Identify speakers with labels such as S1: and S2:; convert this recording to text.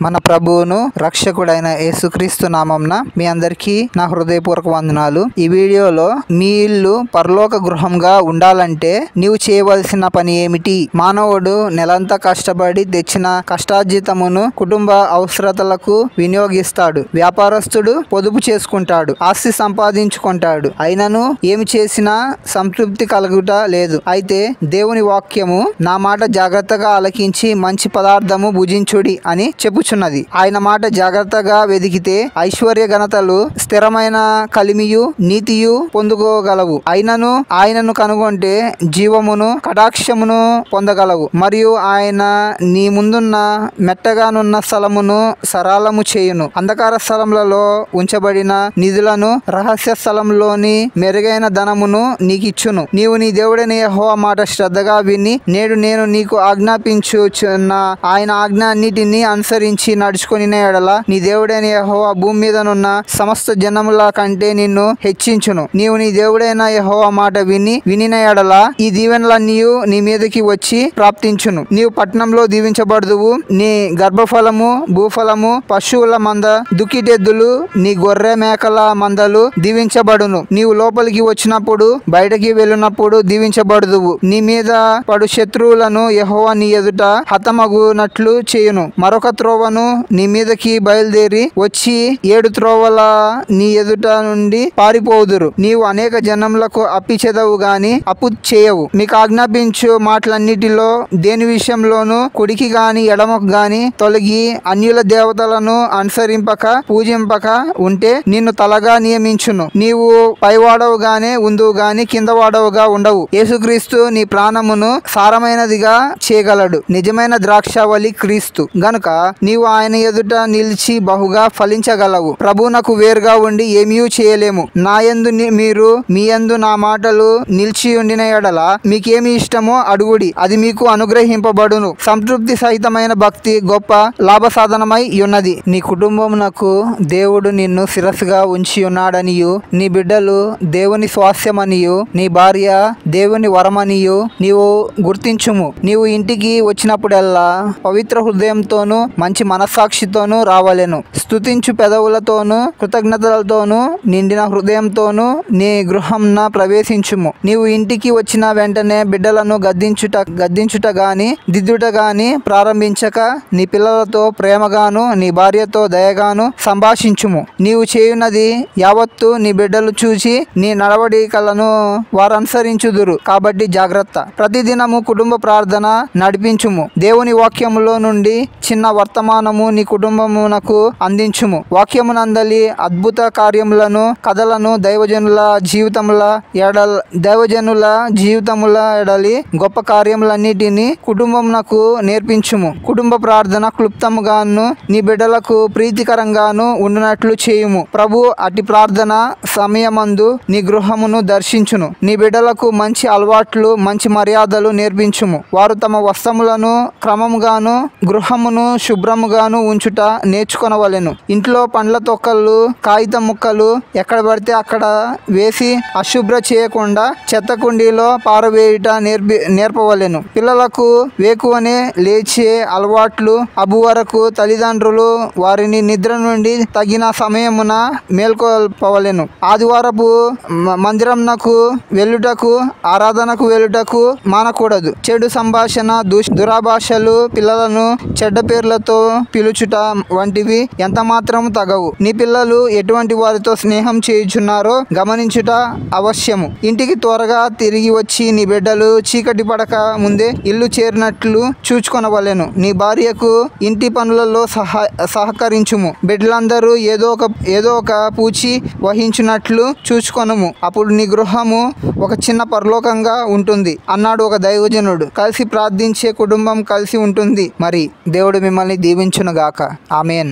S1: మన ప్రభువును రక్షకుడైన యేసుక్రీస్తు నామంన మీ అందరికీ నా హృదయపూర్వక వందనాలు. ఈ వీడియోలో మీ ఇల్లు పరలోక గృహంగా ఉండాలంటే నీవు చేయవలసిన పని ఏమిటి? మానవుడు నెలంతా కష్టపడి తెచ్చిన కష్టార్జితమును కుటుంబ అవసరతలకు వినియోగిస్తాడు. వ్యాపారస్తుడు పొదుపు చేసుకుంటాడు, ఆస్తి సంపాదించుకుంటాడు. అయినను ఏమి చేసినా సంతృప్తి కలుగుట లేదు. అయితే దేవుని వాక్యము నా మాట జాగ్రత్తగా ఆలకించి మంచి పదార్థము భుజించుడి అని చెప్పుచున్నది. ఆయన మాట జాగ్రత్తగా వెదికితే ఐశ్వర్య ఘనతలు, స్థిరమైన కలిమియు నీతియు పొందుకోగలవు. అయినను ఆయనను కనుగొంటే జీవమును కటాక్షమును పొందగలవు. మరియు ఆయన నీ ముందున్న మెట్టగానున్న స్థలమును సరళము చేయును. అంధకార స్థలములలో ఉంచబడిన నిధులను, రహస్య స్థలంలోని మెరుగైన ధనమును నీకిచ్చును. నీవు నీ దేవుడైన యెహోవా మాట శ్రద్ధగా విని నేడు నేను నీకు ఆజ్ఞాపించుచున్న ఆయన ఆజ్ఞ అన్నిటినీ అనుసరించి నడుచుకొని ఎడల నీ దేవుడైన యెహోవా భూమి మీదనున్న సమస్త జనముల కంటే నిన్ను హెచ్చించును. నీవు నీ దేవుడైన యెహోవా మాట వినిన ఎడల ఈ దీవెనలన్నీ నీ మీదకి వచ్చి ప్రాప్తించును. నీవు పట్టణంలో దీవించబడుదువు. నీ గర్భఫలము, భూఫలము, పశువుల మంద, దుక్కిటెద్దులు, నీ గొర్రె మేకల మందలు దీవించబడును. నీవు లోపలికి వచ్చినప్పుడు బయటకి వెళ్ళినప్పుడు దీవించబడుదువు. నీ మీద పడు శత్రువులను యెహోవా నీ ఎదుట హతమగునట్లు చేయును. మరొక త్రోవను నీ మీదకి బయలుదేరి వచ్చి 7 త్రోవల నీ ఎదుట నుండి పారిపోదురు. నీవు అనేక జనములకు అప్పిచెదవు గాని అప్పు చేయవు. మీకు ఆజ్ఞాపించు మాటలన్నిటిలో దేని విషయంలోనూ కుడికి గాని ఎడమకు గాని తొలగి అన్యుల దేవతలను అనుసరింపక పూజింపక ఉంటే నిన్ను తలగా నియమించును. నీవు పైవాడవుగానే ఉందువు గాని కింద వాడవుగా ఉండవు. యేసుక్రీస్తు నీ ప్రాణమును సారమైనదిగా చేయగలడు. నిజమైన ద్రాక్షావళి క్రీస్తు గనుక నీవు ఆయన ఎదుట నిలిచి బహుగా ఫలించగలవు. ప్రభువునకు వేరుగా ఉండి ఏమీ చేయలేము. నా యందు మీరు మీ యందు నా మాటలు నిలిచి ఉండిన ఎడల మీకేమి ఇష్టమో అడుగుడి, అది మీకు అనుగ్రహింపబడును. సంతృప్తి సహితమైన భక్తి గొప్ప లాభ సాధనమై ఉన్నది. నీ కుటుంబమునకు దేవుడు నిన్ను శిరస్సుగా ఉంచి ఉన్నాడనియు, నీ బిడ్డలు దేవుని స్వాస్యమనియు, నీ భార్య దేవుని వరమనియు నీవు గుర్తించుము. నీవు ఇంటికి వచ్చినప్పుడల్లా పవిత్ర హృదయంతోనూ మంచి మనస్సాక్షితోనూ రావలెను. స్తుతించు పెదవులతోనూ కృతజ్ఞతలతోనూ నిండిన హృదయంతోనూ నీ గృహంన ప్రవేశించుము. నీవు ఇంటికి వచ్చిన వెంటనే బిడ్డలను గద్దించుట గాని దిద్దుట గాని ప్రారంభించక నీ పిల్లలతో ప్రేమగాను నీ భార్యతో దయగాను సంభాషించుము. నీవు చేయున్నది యావత్తు నీ బిడ్డలు చూచి నీ నడవడికలను వారనుసరించుదురు. కాబట్టి జాగ్రత్త. ప్రతిదినము కుటుంబ ప్రార్థన నడిపించుము. దేవుని వాక్యములో నుండి చిన్న వర్తమానము నీ కుటుంబమునకు అందించుము. వాక్యమునందలి అద్భుత కార్యములను, కథలను దైవజనుల జీవితముల ఎడలి గొప్ప కార్యములన్నిటినీ కుటుంబమునకు నేర్పించుము. కుటుంబ ప్రార్థన క్లుప్తముగాను నీ బిడ్డలకు ప్రీతికరంగాను ఉండునట్లు చేయుము. ప్రభు అట్టి ప్రార్థన సమయమందు నీ గృహమును దర్శించును. నీ బిడ్డలకు మంచి అలవాట్లు, మంచి మర్యాదలు నేర్పించుము. వారు తమ వస్త్రములను క్రమముగాను గృహమును శుభ్రముగాను ఉంచుట నేర్చుకొనవలెను. ఇంట్లో పండ్ల తొక్కలు, కాగితం ముక్కలు ఎక్కడ పడితే అక్కడ వేసి అశుభ్ర చేయకుండా చెత్త కుండీలో పారవేయుట నేర్పవలెను. పిల్లలకు వేకువనే లేచే అలవాట్లు అబ్బు వరకు తల్లిదండ్రులు వారిని నిద్ర నుండి తగిన సమయమున మేల్కొల్పవలెను. ఆదివారపు మందిరంనకు వెళ్ళుటకు, ఆరాధనకు వెళ్ళుటకు మానకూడదు. చెడు సంభాషణ, దురాభాషలు, పిల్లలను చెడ్డ పేర్లతో పిలుచుట వంటివి ఎంత మాత్రం తగవు. నీ పిల్లలు ఎటువంటి వారితో స్నేహం చేయుచున్నారో గమనించుట అవశ్యము. ఇంటికి త్వరగా తిరిగి వచ్చి నీ బిడ్డలు చీకటి పడక ముందే ఇల్లు చేరినట్లు చూచుకొనవలెను. నీ భార్యకు ఇంటి పనులలో సహకరించుము. బిడ్డలందరూ ఏదో ఒక పూచి వహించినట్లు చూచుకొనుము. అప్పుడు నీ గృహము ఒక చిన్న పరలోకంగా ఉంటుంది అన్నాడు ఒక దైవజనుడు. కలిసి ప్రార్థించే కుటుంబం కలిసి ఉంటుంది. మరి దేవుడు మిమ్మల్ని దీవించునుగాక. ఆమేన్.